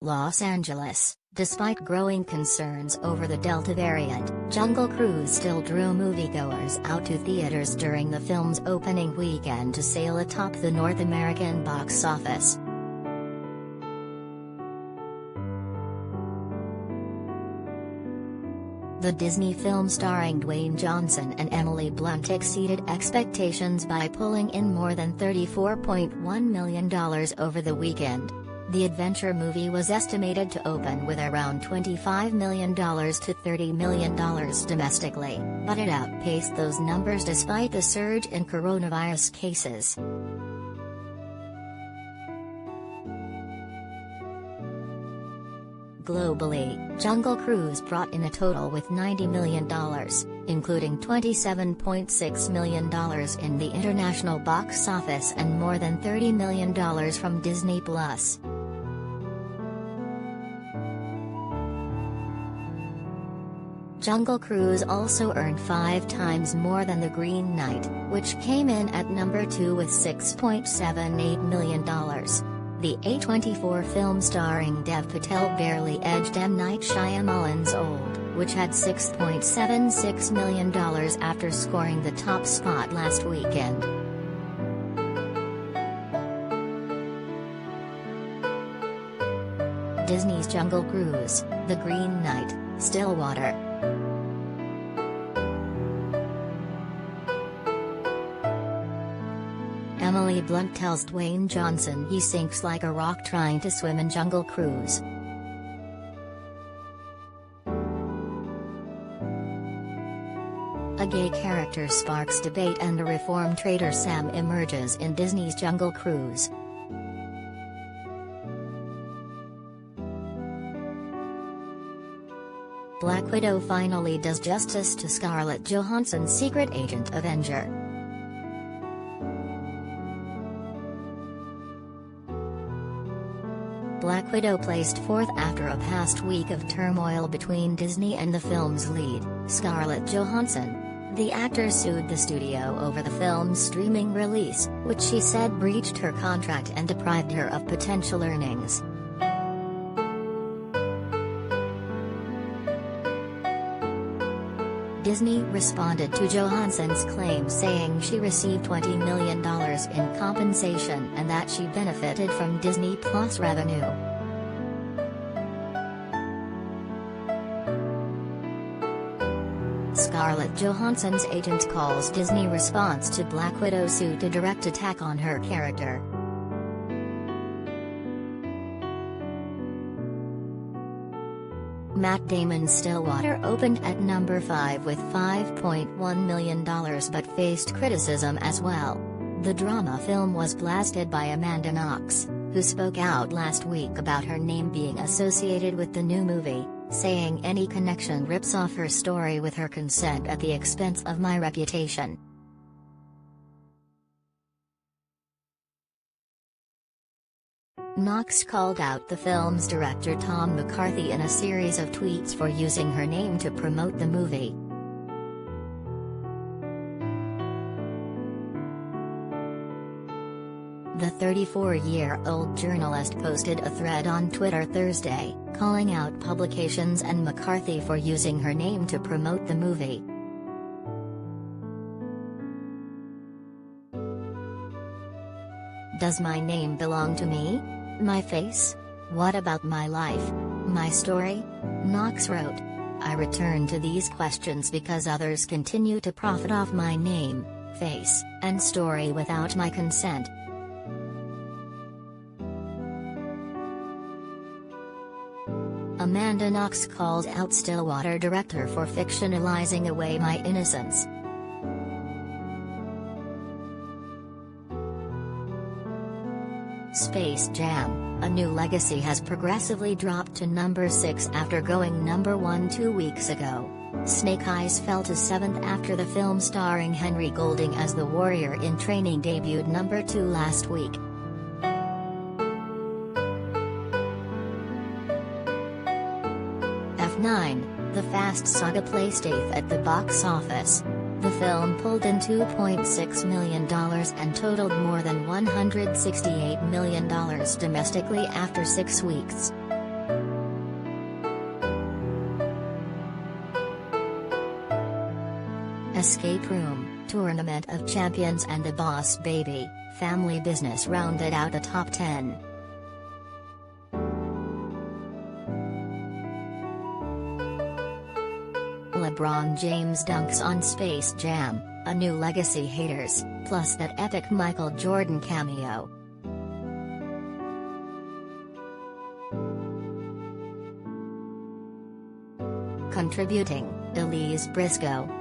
Los Angeles. Despite growing concerns over the Delta variant, Jungle Cruise still drew moviegoers out to theaters during the film's opening weekend to sail atop the North American box office. The Disney film starring Dwayne Johnson and Emily Blunt exceeded expectations by pulling in more than $34.1 million over the weekend. The adventure movie was estimated to open with around $25 million to $30 million domestically, but it outpaced those numbers despite the surge in coronavirus cases. Globally, Jungle Cruise brought in a total with $90 million, including $27.6 million in the international box office and more than $30 million from Disney+. Jungle Cruise also earned 5 times more than The Green Knight, which came in at number 2 with $6.78 million. The A24 film starring Dev Patel barely edged M. Night Shyamalan's Old, which had $6.76 million after scoring the top spot last weekend. Disney's Jungle Cruise, The Green Knight, Stillwater. Emily Blunt tells Dwayne Johnson he sinks like a rock trying to swim in Jungle Cruise. A gay character sparks debate and a reformed trader Sam emerges in Disney's Jungle Cruise. Black Widow finally does justice to Scarlett Johansson's secret agent Avenger. Black Widow placed 4th after a past week of turmoil between Disney and the film's lead, Scarlett Johansson. The actor sued the studio over the film's streaming release, which she said breached her contract and deprived her of potential earnings. Disney responded to Johansson's claim saying she received $20 million in compensation and that she benefited from Disney Plus revenue. Scarlett Johansson's agent calls Disney's response to Black Widow's suit a direct attack on her character. Matt Damon's Stillwater opened at number 5 with $5.1 million but faced criticism as well. The drama film was blasted by Amanda Knox, who spoke out last week about her name being associated with the new movie, saying any connection rips off her story with her consent at the expense of my reputation. Knox called out the film's director Tom McCarthy in a series of tweets for using her name to promote the movie. The 34-year-old journalist posted a thread on Twitter Thursday, calling out publications and McCarthy for using her name to promote the movie. Does my name belong to me? My face? What about my life? My story? Knox wrote. I return to these questions because others continue to profit off my name, face, and story without my consent. Amanda Knox calls out Stillwater director for fictionalizing away my innocence. Space Jam: A New Legacy has progressively dropped to number 6 after going number 1 2 weeks ago. Snake Eyes fell to 7th after the film starring Henry Golding as the Warrior in Training debuted number 2 last week. F9, The Fast Saga placed 8th at the box office. The film pulled in $2.6 million and totaled more than $168 million domestically after 6 weeks. Escape Room, Tournament of Champions and The Boss Baby, Family Business rounded out the top 10. LeBron James dunks on Space Jam, A New Legacy haters, plus that epic Michael Jordan cameo. Contributing, Elise Briscoe,